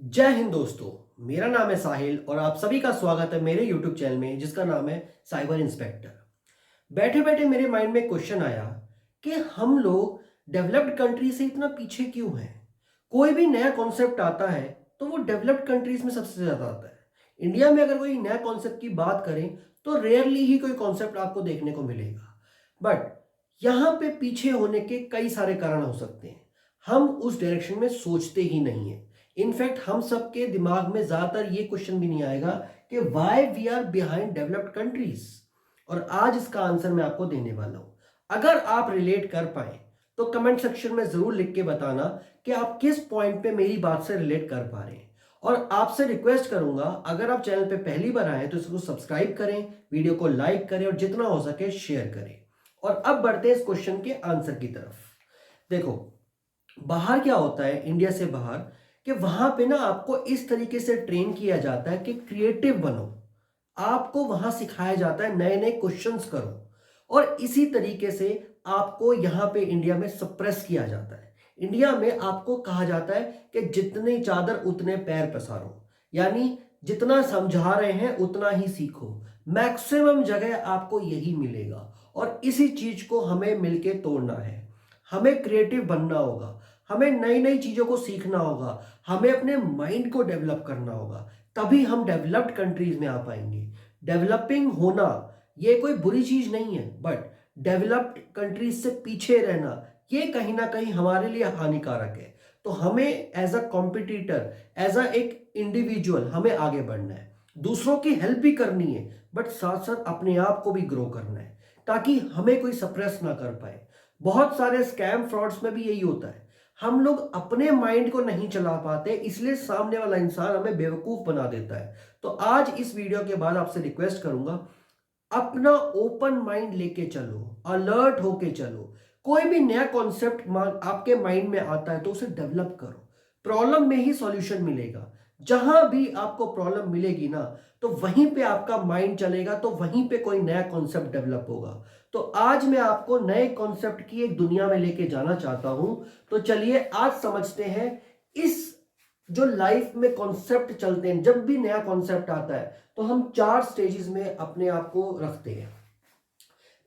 जय हिंद दोस्तों। मेरा नाम है साहिल और आप सभी का स्वागत है मेरे YouTube चैनल में जिसका नाम है साइबर इंस्पेक्टर। बैठे बैठे मेरे माइंड में क्वेश्चन आया कि हम लोग डेवलप्ड कंट्री से इतना पीछे क्यों हैं। कोई भी नया कॉन्सेप्ट आता है तो वो डेवलप्ड कंट्रीज में सबसे ज़्यादा आता है। इंडिया में अगर कोई नया कॉन्सेप्ट की बात करें तो रेयरली ही कोई कॉन्सेप्ट आपको देखने को मिलेगा। बट यहाँ पे पीछे होने के कई सारे कारण हो सकते हैं। हम उस डायरेक्शन में सोचते ही नहीं है। इनफैक्ट हम सबके दिमाग में ज्यादातर ये क्वेश्चन भी नहीं आएगा कि why we are behind developed countries. और आज इसका आंसर मैं आपको देने वाला हूं। अगर आप रिलेट कर पाए तो कमेंट सेक्शन में जरूर लिख के बताना कि आप किस पॉइंट पे मेरी बात से रिलेट कर पा रहे हैं। और आपसे रिक्वेस्ट करूंगा, अगर आप चैनल पे पहली बार आए तो इसको सब्सक्राइब करें, वीडियो को लाइक करें और जितना हो सके शेयर करें। और अब बढ़ते हैं इस क्वेश्चन के आंसर की तरफ। देखो, बाहर क्या होता है, इंडिया से बाहर, कि वहां पे ना आपको इस तरीके से ट्रेन किया जाता है कि क्रिएटिव बनो। आपको वहां सिखाया जाता है नए नए क्वेश्चंस करो। और इसी तरीके से आपको यहां पे इंडिया में सप्रेस किया जाता है। इंडिया में आपको कहा जाता है कि जितनी चादर उतने पैर पसारो, यानी जितना समझा रहे हैं उतना ही सीखो। मैक्सिमम जगह आपको यही मिलेगा और इसी चीज को हमें मिलके तोड़ना है। हमें क्रिएटिव बनना होगा, हमें नई नई चीजों को सीखना होगा, हमें अपने माइंड को डेवलप करना होगा, तभी हम डेवलप्ड कंट्रीज में आ पाएंगे। डेवलपिंग होना ये कोई बुरी चीज नहीं है, बट डेवलप्ड कंट्रीज से पीछे रहना ये कहीं ना कहीं हमारे लिए हानिकारक है। तो हमें as a competitor, as a एक इंडिविजुअल हमें आगे बढ़ना है। दूसरों की हेल्प भी करनी है, बट साथ साथ अपने आप को भी ग्रो करना है ताकि हमें कोई सप्रेस ना कर पाए। बहुत सारे स्कैम फ्रॉड्स में भी यही होता है। हम लोग अपने माइंड को नहीं चला पाते, इसलिए सामने वाला इंसान हमें बेवकूफ बना देता है। तो आज इस वीडियो के बाद आपसे रिक्वेस्ट करूंगा, अपना ओपन माइंड लेके चलो, अलर्ट होके चलो। कोई भी नया कॉन्सेप्ट आपके माइंड में आता है तो उसे डेवलप करो। प्रॉब्लम में ही सॉल्यूशन मिलेगा। जहां भी आपको प्रॉब्लम मिलेगी ना, तो वहीं पे आपका माइंड चलेगा, तो वहीं पे कोई नया कॉन्सेप्ट डेवलप होगा। तो आज मैं आपको नए कॉन्सेप्ट की एक दुनिया में लेके जाना चाहता हूं। तो चलिए आज समझते हैं इस जो लाइफ में कॉन्सेप्ट चलते हैं। जब भी नया कॉन्सेप्ट आता है तो हम 4 स्टेजेस में अपने आप को रखते हैं।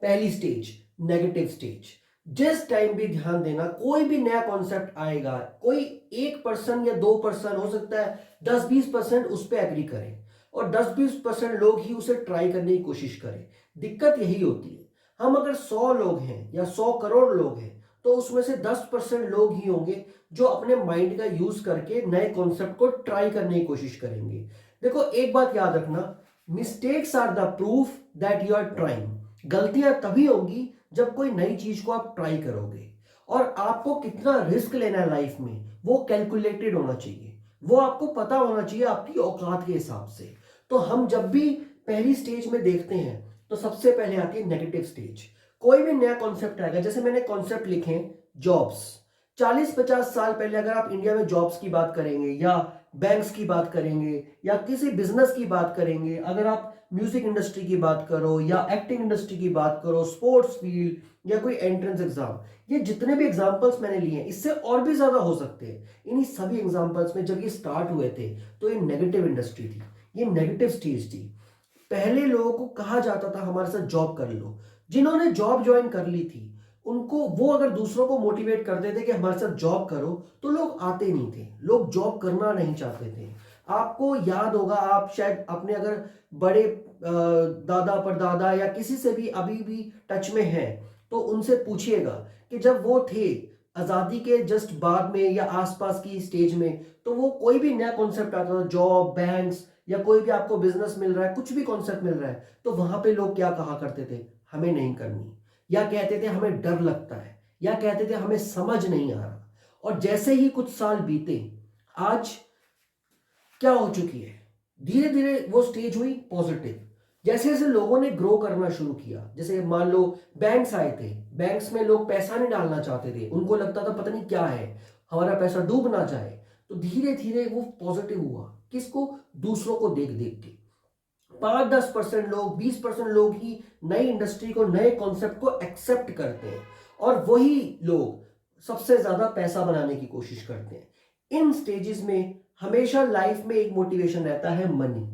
पहली स्टेज, नेगेटिव स्टेज। जिस टाइम भी ध्यान देना, कोई भी नया कॉन्सेप्ट आएगा, कोई 1% या 2% हो सकता है, 10-20% उस पर एग्री करें और 10-20% लोग ही उसे ट्राई करने की कोशिश करें। दिक्कत यही होती है, हम अगर 100 लोग हैं या 100 करोड़ लोग हैं तो उसमें से 10% लोग ही होंगे जो अपने माइंड का यूज करके नए कॉन्सेप्ट को ट्राई करने की कोशिश करेंगे। देखो, एक बात याद रखना, mistakes are the proof that you are trying. गलतियां तभी होंगी जब कोई नई चीज को आप ट्राई करोगे। और आपको कितना रिस्क लेना है लाइफ में वो कैलकुलेटेड होना चाहिए, वो आपको पता होना चाहिए आपकी औकात के हिसाब से। तो हम जब भी पहली स्टेज में देखते हैं तो सबसे पहले आती है नेगेटिव स्टेज। कोई भी नया कॉन्सेप्ट आएगा, जैसे मैंने कॉन्सेप्ट लिखे जॉब्स। 40-50 साल पहले अगर आप इंडिया में जॉब्स की बात करेंगे या बैंक्स की बात करेंगे या किसी बिजनेस की बात करेंगे, अगर आप म्यूजिक इंडस्ट्री की बात करो या एक्टिंग इंडस्ट्री की बात करो, स्पोर्ट्स फील्ड या कोई एंट्रेंस एग्जाम, ये जितने भी एग्जांपल्स मैंने लिए हैं इससे और भी ज्यादा हो सकते हैं। इन्हीं सभी एग्जांपल्स में जब ये स्टार्ट हुए थे तो ये नेगेटिव इंडस्ट्री थी, ये नेगेटिव स्टेज थी। पहले लोगों को कहा जाता था हमारे साथ जॉब कर लो। जिन्होंने जॉब ज्वाइन कर ली थी उनको, वो अगर दूसरों को मोटिवेट करते थे कि हमारे साथ जॉब करो, तो लोग आते नहीं थे, लोग जॉब करना नहीं चाहते थे। आपको याद होगा, आप शायद अपने अगर बड़े दादा परदादा या किसी से भी अभी भी टच में हैं तो उनसे पूछिएगा कि जब वो थे आजादी के जस्ट बाद में या आसपास की स्टेज में, तो वो कोई भी नया कॉन्सेप्ट आता था, जॉब, बैंक्स या कोई भी आपको बिजनेस मिल रहा है, कुछ भी कॉन्सेप्ट मिल रहा है, तो वहां पे लोग क्या कहा करते थे, हमें नहीं करनी, या कहते थे हमें डर लगता है, या कहते थे हमें समझ नहीं आ रहा। और जैसे ही कुछ साल बीते, आज क्या हो चुकी है, धीरे धीरे वो स्टेज हुई पॉजिटिव। जैसे जैसे लोगों ने ग्रो करना शुरू किया, जैसे मान लो बैंक्स आए थे, बैंक्स में लोग पैसा नहीं डालना चाहते थे, उनको लगता था पता नहीं क्या है, हमारा पैसा डूब ना जाए। तो धीरे धीरे वो पॉजिटिव हुआ, किसको, दूसरों को देख देख के। 5-10% लोग, 20% लोग ही नई इंडस्ट्री को, नए कॉन्सेप्ट को एक्सेप्ट करते हैं और वही लोग सबसे ज्यादा पैसा बनाने की कोशिश करते हैं। इन स्टेजेस में हमेशा लाइफ में एक मोटिवेशन रहता है, मनी।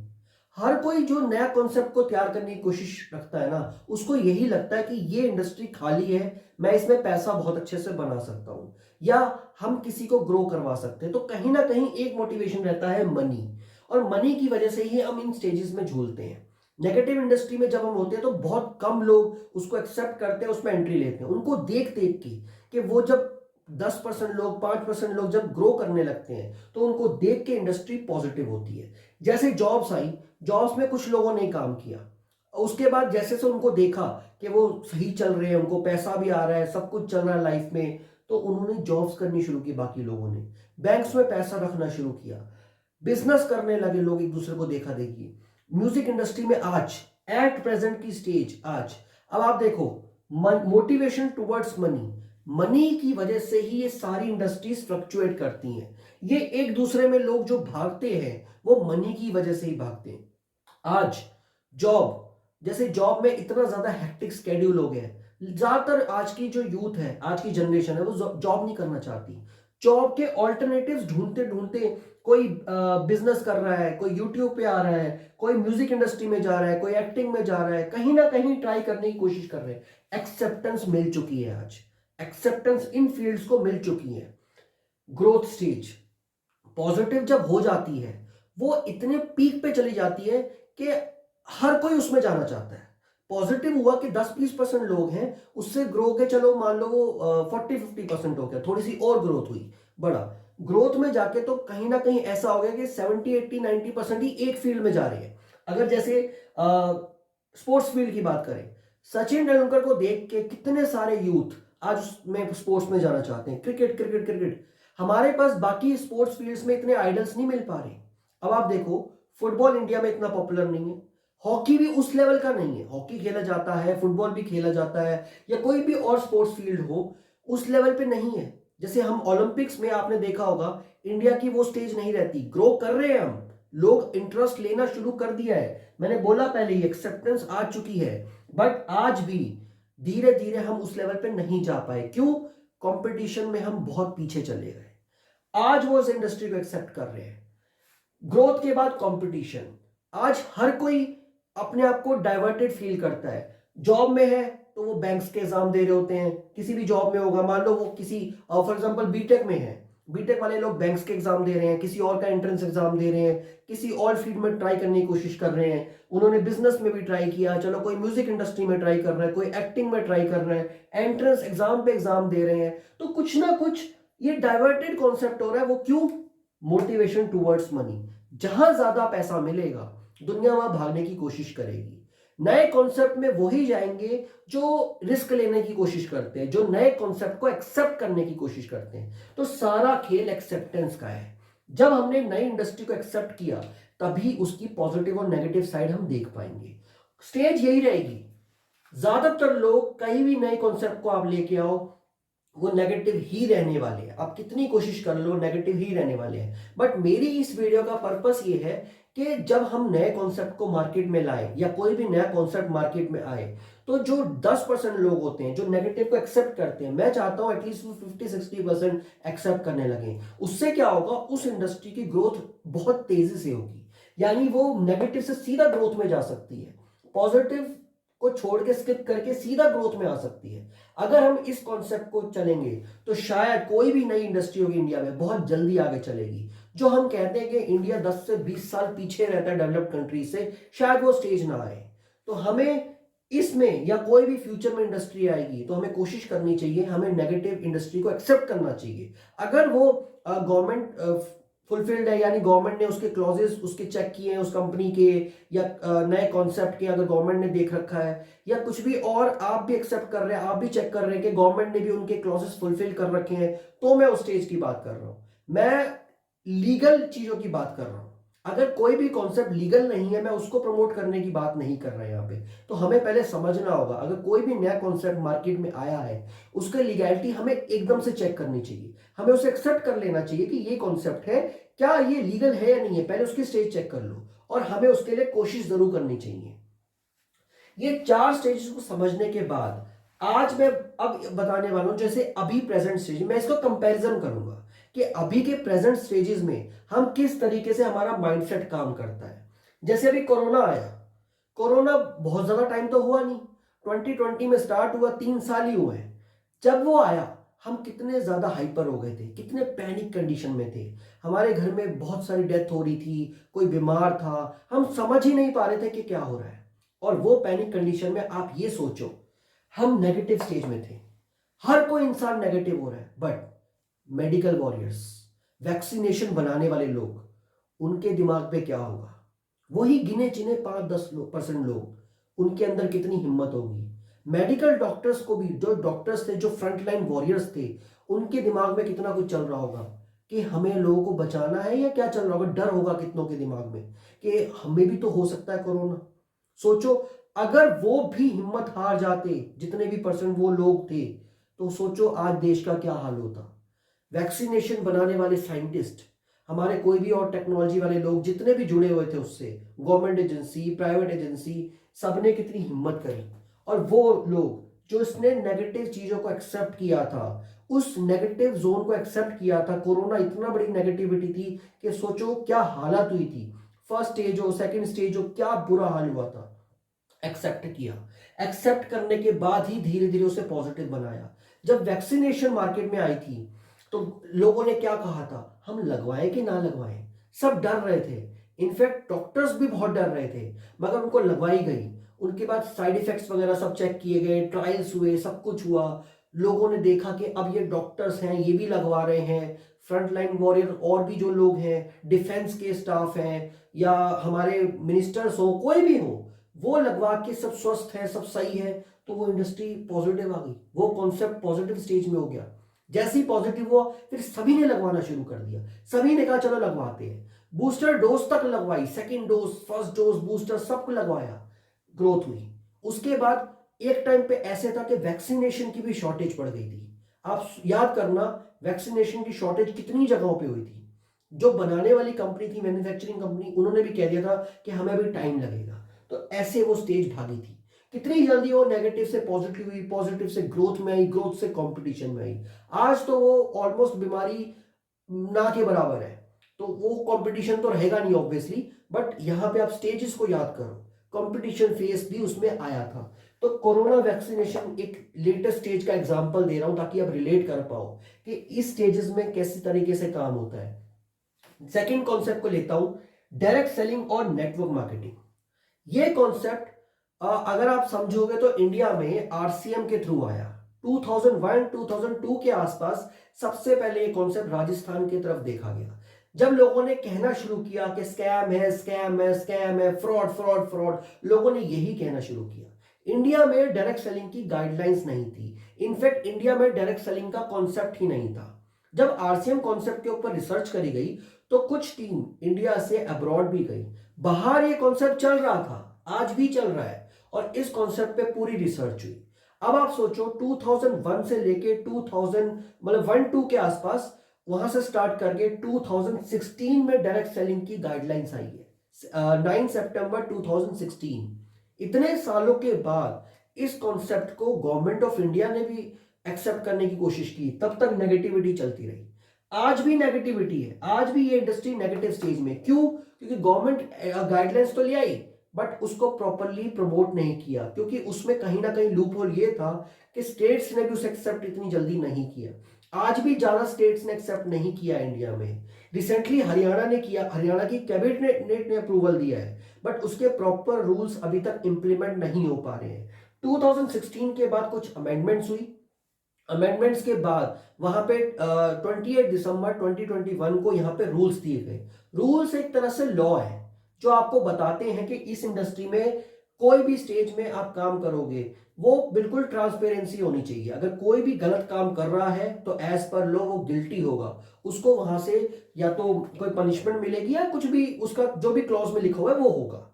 हर कोई जो नया कॉन्सेप्ट को तैयार करने की कोशिश रखता है ना, उसको यही लगता है कि ये इंडस्ट्री खाली है, मैं इसमें पैसा बहुत अच्छे से बना सकता हूं, या हम किसी को ग्रो करवा सकते हैं। तो कहीं ना कहीं एक मोटिवेशन रहता है, मनी। और मनी की वजह से ही हम इन स्टेजेस में झूलते हैं। नेगेटिव इंडस्ट्री में जब हम होते हैं तो बहुत कम लोग उसको एक्सेप्ट करते हैं, उसमें एंट्री लेते हैं। उनको देख देख के कि वो जब 10% लोग, 5% लोग जब ग्रो करने लगते हैं तो उनको देख के इंडस्ट्री पॉजिटिव होती है। जैसे जॉब्स आई, जॉब्स में कुछ लोगों ने काम किया, उसके बाद जैसे से उनको देखा कि वो सही चल रहे हैं, उनको पैसा भी आ रहा है, सब कुछ चल रहा है लाइफ में, तो उन्होंने जॉब्स करनी शुरू की। बाकी लोगों ने बैंक्स में पैसा रखना शुरू किया, बिजनेस करने लगे लोग, एक दूसरे को देखा देखी। म्यूजिक इंडस्ट्री में आज एट प्रेजेंट की स्टेज आज, अब आप देखो, मोटिवेशन टुवर्ड्स मनी, मनी की वजह से ही ये सारी इंडस्ट्रीज फ्लक्चुएट करती हैं। ये एक दूसरे में लोग जो भागते हैं वो मनी की वजह से ही भागते हैं। आज जॉब, जैसे जॉब में इतना ज्यादा हेक्टिक स्केड्यूल हो गया है, ज्यादातर आज की जो यूथ है, आज की जनरेशन है, वो जॉब नहीं करना चाहती। जॉब के ऑल्टरनेटिव्स ढूंढते ढूंढते कोई बिजनेस कर रहा है, कोई यूट्यूब पे आ रहा है, कोई म्यूजिक इंडस्ट्री में जा रहा है, कोई एक्टिंग में जा रहा है, कहीं ना कहीं ट्राई करने की कोशिश कर रहे हैं। एक्सेप्टेंस मिल चुकी है आज, एक्सेप्टेंस इन फील्ड्स को मिल चुकी है। ग्रोथ स्टेज पॉजिटिव जब हो जाती है, वो इतने पीक पे चली जाती है कि हर कोई उसमें जाना चाहता है। पॉजिटिव हुआ कि 10-20% लोग हैं, उससे ग्रो के चलो मान लो वो 40-50% हो गया, थोड़ी सी और ग्रोथ हुई, बड़ा ग्रोथ में जाके तो कहीं ना कहीं ऐसा हो गया कि 70-80-90% ही एक फील्ड में जा रही है। अगर जैसे स्पोर्ट्स फील्ड की बात करें, सचिन तेंदुलकर को देख के कितने सारे यूथ आज उसमें स्पोर्ट्स में जाना चाहते हैं। क्रिकेट क्रिकेट क्रिकेट, हमारे पास बाकी स्पोर्ट्स फील्ड्स में इतने आइडल्स नहीं मिल पा रहे। अब आप देखो, फुटबॉल इंडिया में इतना पॉपुलर नहीं है, हॉकी भी उस लेवल का नहीं है। हॉकी खेला जाता है, फुटबॉल भी खेला जाता है, या कोई भी और स्पोर्ट्स फील्ड हो, उस लेवल पे नहीं है। जैसे हम ओलंपिक्स में आपने देखा होगा, इंडिया की वो स्टेज नहीं रहती। ग्रो कर रहे हैं हम, लोग इंटरेस्ट लेना शुरू कर दिया है। मैंने बोला पहले ही, एक्सेप्टेंस आ चुकी है, बट आज भी धीरे धीरे हम उस लेवल पे नहीं जा पाए। क्यों? कंपटीशन में हम बहुत पीछे चले गए। आज वो इस इंडस्ट्री को एक्सेप्ट कर रहे हैं। ग्रोथ के बाद कंपटीशन, आज हर कोई अपने आप को डाइवर्टेड फील करता है। जॉब में है तो वो बैंक्स के एग्जाम दे रहे होते हैं, किसी भी जॉब में होगा, मान लो वो किसी फॉर एग्जांपल बीटेक में है, बीटेक वाले लोग बैंक्स के एग्जाम दे रहे हैं, किसी और का एंट्रेंस एग्जाम दे रहे हैं, किसी और फील्ड में ट्राई करने की कोशिश कर रहे हैं। उन्होंने बिजनेस में भी ट्राई किया, चलो कोई म्यूजिक इंडस्ट्री में ट्राई कर रहा है, कोई एक्टिंग में ट्राई कर रहा है, एंट्रेंस एग्जाम पे एग्जाम दे रहे हैं। तो कुछ ना कुछ ये डाइवर्टेड कॉन्सेप्ट हो रहा है। वो क्यों? Motivation towards money. जहां ज्यादा पैसा मिलेगा, दुनिया वहां भागने की कोशिश करेगी। नए कॉन्सेप्ट में वही जाएंगे जो रिस्क लेने की कोशिश करते हैं, जो नए कॉन्सेप्ट को एक्सेप्ट करने की कोशिश करते हैं। तो सारा खेल एक्सेप्टेंस का है। जब हमने नई इंडस्ट्री को एक्सेप्ट किया, तभी उसकी पॉजिटिव और नेगेटिव साइड हम देख पाएंगे। स्टेज यही रहेगी। ज्यादातर लोग कहीं भी नए कॉन्सेप्ट को आप लेके आओ, वो नेगेटिव ही रहने वाले हैं। आप कितनी कोशिश कर लो, नेगेटिव ही रहने वाले हैं। बट मेरी इस वीडियो का पर्पस ये है कि जब हम नए कॉन्सेप्ट को मार्केट में लाए, या कोई भी नया कॉन्सेप्ट मार्केट में आए, तो जो 10% लोग होते हैं जो नेगेटिव को एक्सेप्ट करते हैं, मैं चाहता हूं एटलीस्ट वो 50-60% एक्सेप्ट करने लगे। उससे क्या होगा? उस इंडस्ट्री की ग्रोथ बहुत तेजी से होगी, यानी वो नेगेटिव से सीधा ग्रोथ में जा सकती है, पॉजिटिव को छोड़ के स्किप करके सीधा ग्रोथ में आ सकती है। अगर हम इस कॉन्सेप्ट को चलेंगे तो शायद कोई भी नई इंडस्ट्री होगी इंडिया में, बहुत जल्दी आगे चलेगी। जो हम कहते हैं कि इंडिया 10 से 20 साल पीछे रहता है डेवलप्ड कंट्री से, शायद वो स्टेज ना आए। तो हमें इसमें, या कोई भी फ्यूचर में इंडस्ट्री आएगी, तो हमें कोशिश करनी चाहिए, हमें नेगेटिव इंडस्ट्री को एक्सेप्ट करना चाहिए। अगर वो गवर्नमेंट फुलफिल्ड है, यानी गवर्नमेंट ने उसके क्लॉजेस उसके चेक किए हैं उस कंपनी के, या नए कॉन्सेप्ट के अगर गवर्नमेंट ने देख रखा है, या कुछ भी और आप भी एक्सेप्ट कर रहे हैं, आप भी चेक कर रहे हैं कि गवर्नमेंट ने भी उनके क्लॉजेस फुलफिल कर रखे हैं, तो मैं उस स्टेज की बात कर रहा हूं। मैं लीगल चीजों की बात कर रहा हूं। अगर कोई भी कॉन्सेप्ट लीगल नहीं है, मैं उसको प्रमोट करने की बात नहीं कर रहा यहाँ पे। तो हमें पहले समझना होगा, अगर कोई भी नया कॉन्सेप्ट मार्केट में आया है, उसकी लीगैलिटी हमें एकदम से चेक करनी चाहिए। हमें उसे एक्सेप्ट कर लेना चाहिए कि ये कॉन्सेप्ट है, क्या ये लीगल है या नहीं है, पहले उसकी स्टेज चेक कर लो, और हमें उसके लिए कोशिश जरूर करनी चाहिए। ये 4 स्टेजेस को समझने के बाद आज मैं अब बताने वाला हूं, जैसे अभी प्रेजेंट स्टेज मैं इसको कंपैरिजन करूंगा कि अभी के प्रेजेंट स्टेजेस में हम किस तरीके से हमारा माइंडसेट काम करता है। जैसे अभी कोरोना आया, कोरोना बहुत ज्यादा टाइम तो हुआ नहीं, 2020 में स्टार्ट हुआ, 3 साल ही हुए हैं। जब वो आया हम कितने ज्यादा हाइपर हो गए थे, कितने पैनिक कंडीशन में थे, हमारे घर में बहुत सारी डेथ हो रही थी, कोई बीमार था, हम समझ ही नहीं पा रहे थे कि क्या हो रहा है। और वो पैनिक कंडीशन में आप ये सोचो, हम नेगेटिव स्टेज में थे, हर कोई इंसान नेगेटिव हो रहा है, बट मेडिकल वॉरियर्स, वैक्सीनेशन बनाने वाले लोग, उनके दिमाग पे क्या होगा? वही गिने चुने 5-10% लोग, उनके अंदर कितनी हिम्मत होगी? मेडिकल डॉक्टर्स को भी, जो डॉक्टर्स थे, जो फ्रंट लाइन वॉरियर्स थे, उनके दिमाग में कितना कुछ चल रहा होगा कि हमें लोगों को बचाना है, या क्या चल रहा होगा? डर होगा कितनों के दिमाग में कि हमें भी तो हो सकता है कोरोना। सोचो, अगर वो भी हिम्मत हार जाते, जितने भी परसेंट वो लोग थे, तो सोचो आज देश का क्या हाल होता। वैक्सीनेशन बनाने वाले साइंटिस्ट, हमारे कोई भी और टेक्नोलॉजी वाले लोग जितने भी जुड़े हुए थे उससे, गवर्नमेंट एजेंसी, प्राइवेट एजेंसी, सबने कितनी हिम्मत करी। और वो लोग जो इसने नेगेटिव चीजों को एक्सेप्ट किया था, उस नेगेटिव जोन को एक्सेप्ट किया था, कोरोना इतना बड़ी नेगेटिविटी थी कि सोचो क्या हालत हुई थी, फर्स्ट स्टेज हो, सेकंड स्टेज हो, क्या बुरा हाल हुआ था। एक्सेप्ट किया, एक्सेप्ट करने के बाद ही धीरे धीरे उसे पॉजिटिव बनाया। जब वैक्सीनेशन मार्केट में आई थी तो लोगों ने क्या कहा था, हम लगवाएं कि ना लगवाएं, सब डर रहे थे। इनफैक्ट डॉक्टर्स भी बहुत डर रहे थे, मगर उनको लगवाई गई। उनके बाद साइड इफेक्ट्स वगैरह सब चेक किए गए, ट्रायल्स हुए, सब कुछ हुआ। लोगों ने देखा कि अब ये डॉक्टर्स हैं, ये भी लगवा रहे हैं, फ्रंट लाइन वॉरियर और भी जो लोग हैं, डिफेंस के स्टाफ हैं, या हमारे मिनिस्टर्स हो, कोई भी हो, वो लगवा के सब स्वस्थ है, सब सही है। तो वो इंडस्ट्री पॉजिटिव आ गई, वो कॉन्सेप्ट पॉजिटिव स्टेज में हो गया। जैसे ही पॉजिटिव हुआ, फिर सभी ने लगवाना शुरू कर दिया, सभी ने कहा चलो लगवाते हैं। बूस्टर डोज तक लगवाई, second dose, first dose, booster सबको लगवाया, ग्रोथ हुई। उसके बाद एक टाइम पे ऐसे था कि वैक्सीनेशन की भी शॉर्टेज पड़ गई थी। आप याद करना, वैक्सीनेशन की शॉर्टेज कितनी जगहों पे हुई थी। जो बनाने वाली कंपनी थी, मैन्युफैक्चरिंग कंपनी, उन्होंने भी कह दिया था कि हमें अभी टाइम लगेगा। तो ऐसे वो स्टेज भागी थी। कितनी जल्दी वो नेगेटिव से पॉजिटिव हुई, पॉजिटिव से ग्रोथ में आई, ग्रोथ से कंपटीशन में आई। आज तो वो ऑलमोस्ट बीमारी ना के बराबर है। तो वो कंपटीशन तो रहेगा नहीं ऑब्वियसली, बट यहां पे आप स्टेजेस को याद करो, कंपटीशन फेस भी उसमें आया था। तो कोरोना वैक्सीनेशन एक लेटेस्ट स्टेज का एग्जांपल दे रहा हूं ताकि आप रिलेट कर पाओ कि इस स्टेजेस में कैसे तरीके से काम होता है। सेकंड कॉन्सेप्ट को लेता हूं, डायरेक्ट सेलिंग और नेटवर्क मार्केटिंग। ये कॉन्सेप्ट अगर आप समझोगे तो इंडिया में आरसीएम के थ्रू आया। 2001-2002 के आसपास सबसे पहले ये कॉन्सेप्ट राजस्थान की तरफ देखा गया, जब लोगों ने कहना शुरू किया कि स्कैम है, स्कैम है, स्कैम है, फ्रॉड फ्रॉड फ्रॉड, लोगों ने यही कहना शुरू किया। इंडिया में डायरेक्ट सेलिंग की गाइडलाइंस नहीं थी, इनफैक्ट इंडिया में डायरेक्ट सेलिंग का कॉन्सेप्ट ही नहीं था। जब आरसीएम कॉन्सेप्ट के ऊपर रिसर्च करी गई तो कुछ टीम इंडिया से अब्रॉड भी गई। बाहर ये कॉन्सेप्ट चल रहा था, आज भी चल रहा है, और इस कॉन्सेप्ट पे पूरी रिसर्च हुई। अब आप सोचो 2001 से लेके 2000 मतलब 1-2 के आसपास, वहां से स्टार्ट करके 2016 में डायरेक्ट सेलिंग की गाइडलाइंस आई है, 9 सितंबर 2016। इतने सालों के बाद इस कॉन्सेप्ट को गवर्नमेंट ऑफ इंडिया ने भी एक्सेप्ट करने की कोशिश की, तब तक नेगेटिविटी चलती रही। आज भी नेगेटिविटी है, आज भी ये इंडस्ट्री नेगेटिव स्टेज में। क्यों? क्योंकि गवर्नमेंट गाइडलाइंस तो ले आई, बट उसको प्रॉपरली प्रमोट नहीं किया, क्योंकि उसमें कहीं ना कहीं लूप होल ये था कि स्टेट्स ने भी उसे एक्सेप्ट इतनी जल्दी नहीं किया। आज भी ज्यादा स्टेट्स ने एक्सेप्ट नहीं किया इंडिया में। रिसेंटली हरियाणा ने किया, हरियाणा की कैबिनेट ने अप्रूवल दिया है, बट उसके प्रॉपर रूल्स अभी तक इंप्लीमेंट नहीं हो पा रहे हैं। 2016 के बाद कुछ अमेंडमेंट्स हुई, अमेंडमेंट्स के बाद वहां पे 28 दिसंबर 2021 को यहाँ पे रूल्स दिए गए। रूल्स एक तरह से लॉ है जो आपको बताते हैं कि इस इंडस्ट्री में कोई भी स्टेज में आप काम करोगे, वो बिल्कुल ट्रांसपेरेंसी होनी चाहिए। अगर कोई भी गलत काम कर रहा है तो एज पर लॉ वो गिल्टी होगा, उसको वहां से या तो कोई पनिशमेंट मिलेगी या कुछ भी उसका जो भी क्लॉज में लिखा हुआ है वो होगा।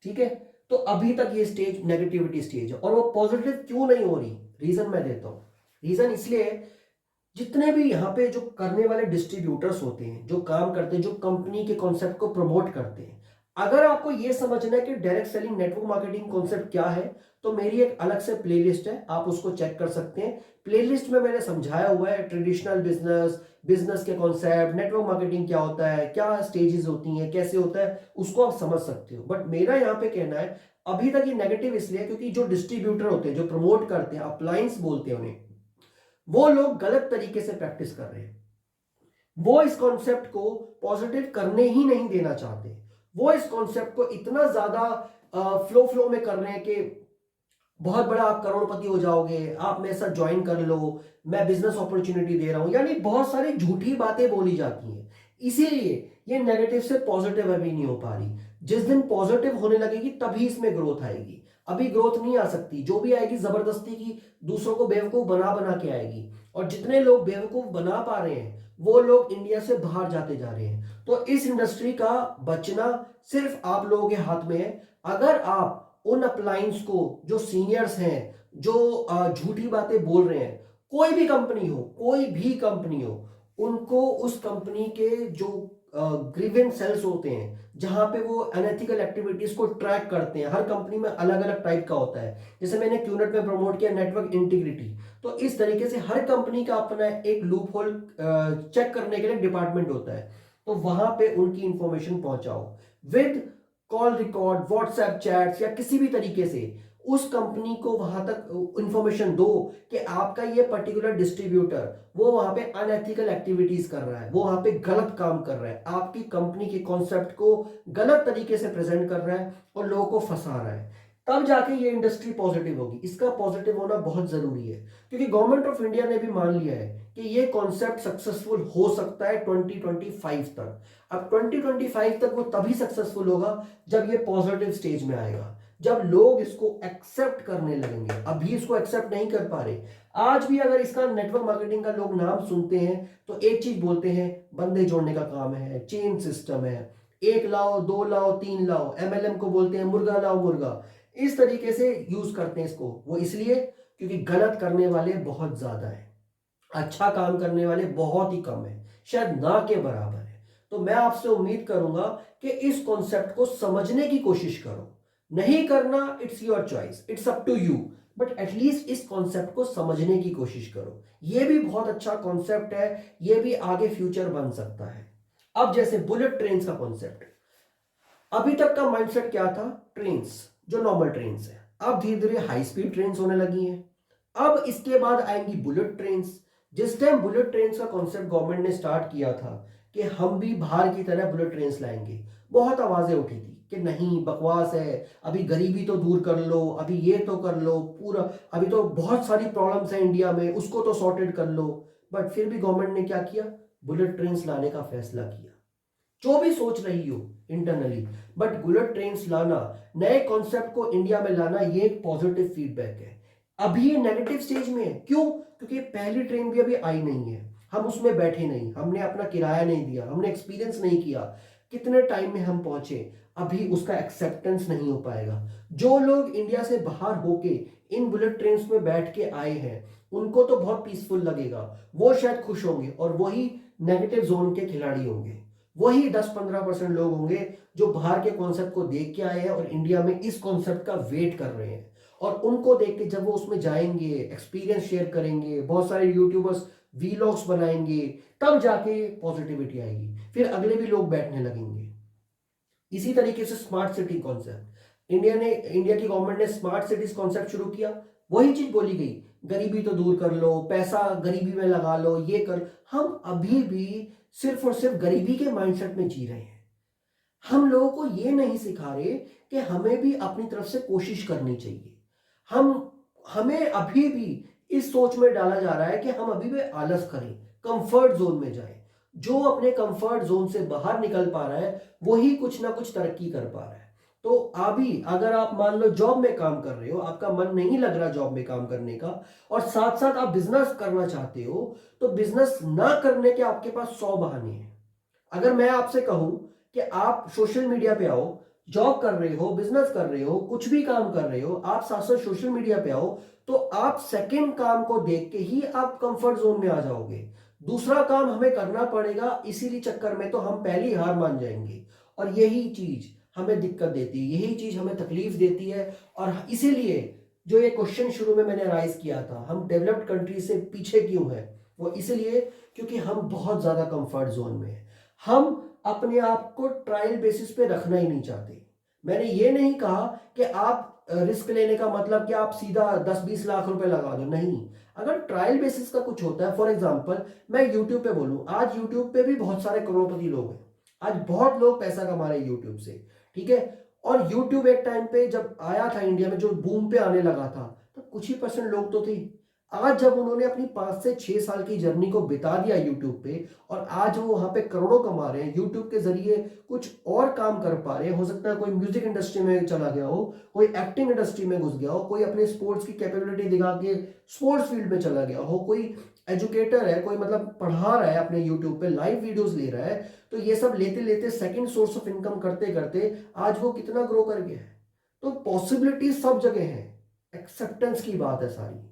ठीक है, तो अभी तक ये स्टेज नेगेटिविटी स्टेज है, और वो पॉजिटिव क्यों नहीं हो रही, रीजन मैं देता हूं। रीजन इसलिए, जितने भी यहाँ पे जो करने वाले डिस्ट्रीब्यूटर्स होते हैं, जो काम करते हैं, जो कंपनी के कॉन्सेप्ट को प्रमोट करते हैं, अगर आपको यह समझना है कि direct selling network marketing concept क्या है, तो मेरी एक अलग से प्लेलिस्ट है, आप उसको चेक कर सकते हैं। प्लेलिस्ट में मैंने समझाया हुआ है ट्रेडिशनल बिजनेस, बिजनेस के कॉन्सेप्ट, नेटवर्क मार्केटिंग क्या होता है, क्या स्टेजेस होती हैं, कैसे होता है, उसको आप समझ सकते हो। बट मेरा यहाँ पे कहना है, अभी तक ये नेगेटिव इसलिए क्योंकि जो डिस्ट्रीब्यूटर होते हैं, जो प्रमोट करते हैं, अप्लायंस बोलते हैं उन्हें, वो लोग गलत तरीके से प्रैक्टिस कर रहे हैं। वो इस कॉन्सेप्ट को पॉजिटिव करने ही नहीं देना चाहते। वो इस कॉन्सेप्ट को इतना ज्यादा फ्लो फ्लो में कर रहे हैं कि बहुत बड़ा आप करोड़पति हो जाओगे, आप मेरे साथ ज्वाइन कर लो, मैं बिजनेस अपॉर्चुनिटी दे रहा हूं, यानी बहुत सारी झूठी बातें बोली जाती हैं। इसीलिए ये नेगेटिव से पॉजिटिव अभी नहीं हो पा रही। जिस दिन पॉजिटिव होने लगेगी तभी इसमें ग्रोथ आएगी। अभी ग्रोथ नहीं आ सकती, जो भी आएगी जबरदस्ती की, दूसरों को बेवकूफ बना बना के आएगी। और जितने लोग बेवकूफ बना पा रहे हैं वो लोग इंडिया से बाहर जाते जा रहे हैं। तो इस इंडस्ट्री का बचना सिर्फ आप लोगों के हाथ में है। अगर आप उन अप्लायंस को, जो सीनियर्स हैं, जो झूठी बातें बोल रहे हैं, कोई भी कंपनी हो, कोई भी कंपनी हो, उनको उस कंपनी के जो ग्रीवेंस सेल्स होते हैं, जहां पे वो अनएथिकल एक्टिविटीज को ट्रैक करते हैं, हर कंपनी में अलग अलग टाइप का होता है। जैसे मैंने क्यूनेट में प्रमोट किया नेटवर्क इंटीग्रिटी, तो इस तरीके से हर कंपनी का अपना एक लूप होल चेक करने के लिए डिपार्टमेंट होता है। तो वहां पे उनकी इंफॉर्मेशन पहुंचाओ with call record, WhatsApp chats, या किसी भी तरीके से उस कंपनी को वहां तक इंफॉर्मेशन दो कि आपका ये पर्टिकुलर डिस्ट्रीब्यूटर वो वहां पे अनएथिकल एक्टिविटीज कर रहा है, वो वहां पे गलत काम कर रहा है, आपकी कंपनी के कॉन्सेप्ट को गलत तरीके से प्रेजेंट कर रहा है और लोगों को फंसा रहा है। तब जाके ये इंडस्ट्री पॉजिटिव होगी। इसका पॉजिटिव होना बहुत जरूरी है, क्योंकि गवर्नमेंट ऑफ इंडिया ने भी मान लिया है कि ये कॉन्सेप्ट सक्सेसफुल हो सकता है 2025 तक। अब 2025 तक वो तभी सक्सेसफुल होगा जब ये पॉजिटिव स्टेज में आएगा, जब लोग इसको एक्सेप्ट करने लगेंगे। अभी इसको एक्सेप्ट नहीं कर पा रहे। आज भी अगर इसका नेटवर्क मार्केटिंग का लोग नाम सुनते हैं तो एक चीज बोलते हैं, बंदे जोड़ने का काम है, चेन सिस्टम है, एक लाओ, दो लाओ, तीन लाओ, एमएलएम को बोलते हैं मुर्गा लाओ मुर्गा। इस तरीके से यूज करते हैं इसको। वो इसलिए क्योंकि गलत करने वाले बहुत ज्यादा है, अच्छा काम करने वाले बहुत ही कम है, शायद ना के बराबर है। तो मैं आपसे उम्मीद करूंगा कि इस कॉन्सेप्ट को समझने की कोशिश करो। नहीं करना, it's your choice, it's up to you, but at least इस कॉन्सेप्ट को समझने की कोशिश करो। यह भी बहुत अच्छा कॉन्सेप्ट है, यह भी आगे फ्यूचर बन सकता है। अब जैसे बुलेट ट्रेन का कॉन्सेप्ट, अभी तक का माइंडसेट क्या था, ट्रेन्स जो नॉर्मल ट्रेन्स है, अब धीरे धीरे हाई स्पीड ट्रेन्स होने लगी हैं। अब इसके बाद आएंगी बुलेट ट्रेन्स। जिस टाइम बुलेट ट्रेन्स का कॉन्सेप्ट गवर्नमेंट ने स्टार्ट किया था कि हम भी बाहर की तरह बुलेट ट्रेन्स लाएंगे, बहुत आवाजें उठी थी कि नहीं बकवास है, अभी गरीबी तो दूर कर लो, अभी ये तो कर लो, पूरा अभी तो बहुत सारी प्रॉब्लम्स हैं इंडिया में, उसको तो सॉर्टेड कर लो। बट फिर भी गवर्नमेंट ने क्या किया, बुलेट ट्रेन्स लाने का फैसला किया। जो भी सोच रही हो इंटरनली, बट बुलेट ट्रेन्स लाना, नए कॉन्सेप्ट को इंडिया में लाना, ये एक पॉजिटिव फीडबैक है। अभी ये नेगेटिव स्टेज में है, क्यों? क्योंकि पहली ट्रेन भी अभी आई नहीं है, हम उसमें बैठे नहीं, हमने अपना किराया नहीं दिया, हमने एक्सपीरियंस नहीं किया, कितने टाइम में हम पहुंचे, अभी उसका एक्सेप्टेंस नहीं हो पाएगा। जो लोग इंडिया से बाहर होके इन बुलेट ट्रेन में बैठ के आए हैं, उनको तो बहुत पीसफुल लगेगा, वो शायद खुश होंगे, और वही नेगेटिव जोन के खिलाड़ी होंगे। वही 10-15% लोग होंगे जो बाहर के कॉन्सेप्ट को देख के आए हैं और इंडिया में इस कॉन्सेप्ट का वेट कर रहे हैं। और उनको देख के जब वो उसमें जाएंगे, एक्सपीरियंस शेयर करेंगे, बहुत सारे यूट्यूबर्स वीलॉग्स बनाएंगे, तब जाके पॉजिटिविटी आएगी, फिर अगले भी लोग बैठने लगेंगे। इसी तरीके से स्मार्ट सिटी कॉन्सेप्ट, इंडिया की गवर्नमेंट ने स्मार्ट सिटीज कॉन्सेप्ट शुरू किया। वही चीज बोली गई, गरीबी तो दूर कर लो, पैसा गरीबी में लगा लो, ये कर। हम अभी भी सिर्फ और सिर्फ गरीबी के माइंडसेट में जी रहे हैं। हम लोगों को ये नहीं सिखा रहे कि हमें भी अपनी तरफ से कोशिश करनी चाहिए। हम हमें अभी भी इस सोच में डाला जा रहा है कि हम अभी भी आलस करें, कंफर्ट जोन में जाएं। जो अपने कंफर्ट जोन से बाहर निकल पा रहा है वही कुछ ना कुछ तरक्की कर पा रहा है। तो अभी अगर आप मान लो जॉब में काम कर रहे हो, आपका मन नहीं लग रहा जॉब में काम करने का, और साथ साथ आप बिजनेस करना चाहते हो, तो बिजनेस ना करने के आपके पास 100 बहाने हैं। अगर मैं आपसे कहूं कि आप सोशल मीडिया पे आओ, जॉब कर रहे हो, बिजनेस कर रहे हो, कुछ भी काम कर रहे हो, आप साथ साथ सोशल मीडिया पे आओ, तो आप सेकंड काम को देख के ही आप कंफर्ट जोन में आ जाओगे। दूसरा काम हमें करना पड़ेगा, इसीलिए चक्कर में तो हम पहली हार मान जाएंगे। और यही चीज हमें दिक्कत देती है, यही चीज़ हमें तकलीफ देती है। और इसीलिए जो ये क्वेश्चन शुरू में मैंने राइज किया था, हम डेवलप्ड कंट्री से पीछे क्यों हैं, वो इसलिए क्योंकि हम बहुत ज़्यादा कंफर्ट जोन में हैं। हम अपने आप को ट्रायल बेसिस पे रखना ही नहीं चाहते। मैंने ये नहीं कहा कि आप रिस्क लेने का मतलब कि आप सीधा 10-20 लाख रुपए लगा दो, नहीं। अगर ट्रायल बेसिस का कुछ होता है, फॉर एग्जांपल मैं यूट्यूब पे बोलूं, आज यूट्यूब पे भी बहुत सारे करोड़पति लोग हैं, आज बहुत लोग पैसा कमा रहे हैं यूट्यूब से, ठीक है। और यूट्यूब एक टाइम पे जब आया था इंडिया में, जो बूम पे आने लगा था, तो कुछ ही परसेंट लोग तो थे। आज जब उन्होंने अपनी 5 से 6 साल की जर्नी को बिता दिया यूट्यूब पे, और आज वो वहां पे करोड़ों कमा रहे हैं यूट्यूब के जरिए, कुछ और काम कर पा रहे हैं। हो सकता है कोई म्यूजिक इंडस्ट्री में चला गया हो, कोई एक्टिंग इंडस्ट्री में घुस गया हो, कोई अपने स्पोर्ट्स की कैपेबिलिटी दिखा के स्पोर्ट्स फील्ड में चला गया हो, कोई एजुकेटर है, कोई मतलब पढ़ा रहा है अपने यूट्यूब पे, लाइव वीडियोस ले रहा है। तो ये सब लेते लेते सेकंड सोर्स ऑफ इनकम करते करते आज वो कितना ग्रो कर गया है। तो पॉसिबिलिटी सब जगह है, एक्सेप्टेंस की बात है सारी।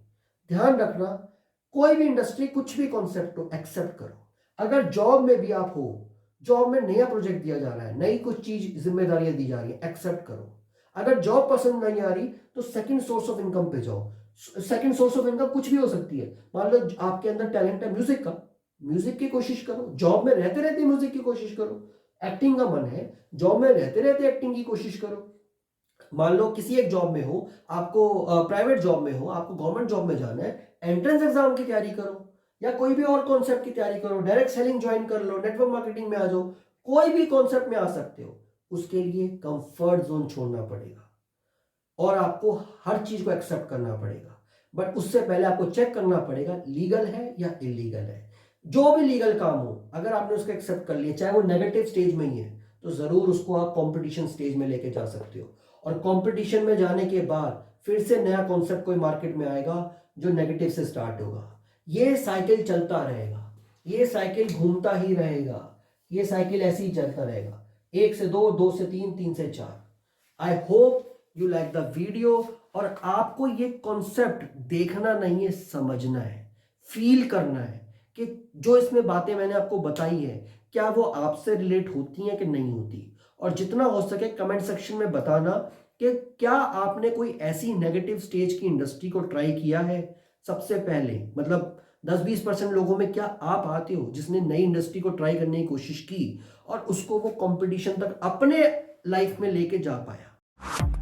ध्यान रखना, कोई भी इंडस्ट्री, कुछ भी कॉन्सेप्ट हो, एक्सेप्ट करो। अगर जॉब में भी आप हो, जॉब में नया प्रोजेक्ट दिया जा रहा है, नई कुछ चीज जिम्मेदारियां दी जा रही है, एक्सेप्ट करो। अगर जॉब पसंद नहीं आ रही तो सेकंड सोर्स ऑफ इनकम पे जाओ। सेकंड सोर्स ऑफ इनकम कुछ भी हो सकती है। मान लो आपके अंदर टैलेंट है म्यूजिक का, म्यूजिक की कोशिश करो, जॉब में रहते रहते म्यूजिक की कोशिश करो। एक्टिंग का मन है, जॉब में रहते रहते एक्टिंग की कोशिश करो। मान लो किसी एक जॉब में हो, आपको प्राइवेट जॉब में हो, आपको गवर्नमेंट जॉब में जाना है, एंट्रेंस एग्जाम की तैयारी करो, या कोई भी और कॉन्सेप्ट की तैयारी करो, डायरेक्ट सेलिंग ज्वाइन कर लो, नेटवर्क मार्केटिंग में आ जाओ, कोई भी कॉन्सेप्ट में आ सकते हो। उसके लिए कंफर्ट जोन छोड़ना पड़ेगा और आपको हर चीज को एक्सेप्ट करना पड़ेगा। बट उससे पहले आपको चेक करना पड़ेगा लीगल है या इलीगल है। जो भी लीगल काम हो, अगर आपने उसको एक्सेप्ट कर लिया, चाहे वो नेगेटिव स्टेज में ही है, तो जरूर उसको आप कंपटीशन स्टेज में लेके जा सकते हो। और कंपटीशन में जाने के बाद फिर से नया कॉन्सेप्ट कोई मार्केट में आएगा जो नेगेटिव से स्टार्ट होगा। ये साइकिल चलता रहेगा, ये साइकिल घूमता ही रहेगा, ये साइकिल ऐसे ही चलता रहेगा। 1 से 2, 2 से 3, 3 से 4। I hope you like the video. और आपको ये कॉन्सेप्ट देखना नहीं है, समझना है, फील करना है कि जो इसमें बातें मैंने आपको बताई है, क्या वो आपसे रिलेट होती हैं कि नहीं होती। और जितना हो सके कमेंट सेक्शन में बताना कि क्या आपने कोई ऐसी नेगेटिव स्टेज की इंडस्ट्री को ट्राई किया है। सबसे पहले मतलब 10-20% लोगों में क्या आप आते हो जिसने नई इंडस्ट्री को ट्राई करने की कोशिश की और उसको वो कंपटीशन तक अपने लाइफ में लेके जा पाया।